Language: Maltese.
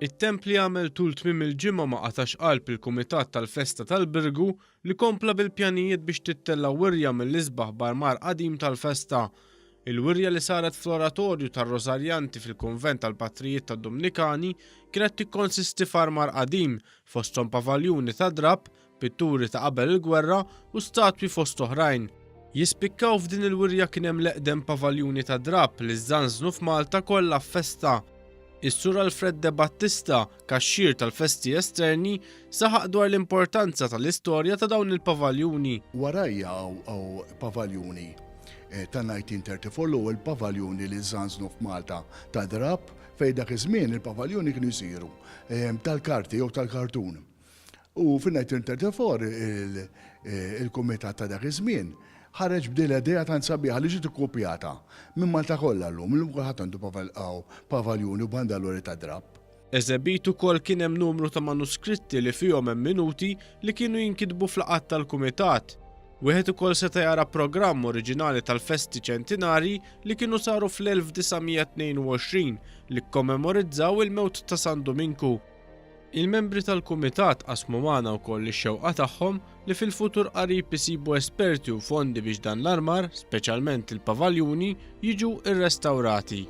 It-templi għamel tul tmiem il-ġimgħa ma qatax qalb il-Kumitat tal-Festa tal-Birgu li kompla bil-pjanijiet biex tittella wirja mill-isbaħ barmar qadim tal-festa. Il-wirja li saret fl-oratorju tar-Rosarjanti fil-Kunvent tal-Patrijiet tad-Dominikani kienet tikkonsisti f'armar qadim fosthom pavaljuni ta' drab, pitturi ta' qabel il-gwerra u statwi fost oħrajn. Jispikkaw f'din il-wirja kien hemm l-eqdem pavaljuni ta' drab li żżanżnu f'Malta kollha f'festa. Is-Sur Alfred De Battista, kaxxier tal-festi esterni, saħaq dwar l-importanza tal-istorja ta' dawn il-pavaljuni. Warajja għaw pavaljuni ta' 1934 l-ewwel pavaljuni li żżanżnu f'Malta ta' drab fejn dak iż-żmien il-pavaljuni kienu jsiru tal-karti jew tal-kartun. U fin-1934 il-kumitat ta' dak iż-żmien ħareġ b'dil idea tant sabiħa li ġiet ikkupjata minn Malta kollha llum kulħadd għandu pavaljuni u bandaluri ta' drab. Eżebit ukoll kien hemm numru ta' manuskritti li fihom hemm minuti li kienu jinkitbu fl-qatt tal-Kumitat. Wieħed ukoll seta' jara programm oriġinali tal-festi ċentinari li kienu saru fl-1922 li kkommemorizzaw il-mewt ta' San Dominku. Il-membri tal-Kumitat qasmu magħna wkoll ix-xewqa tagħhom li fil-futur qarib isibu esperti u fondi biex dan l-armar, speċjalment il-pavaljuni, jiġu rrestawrati.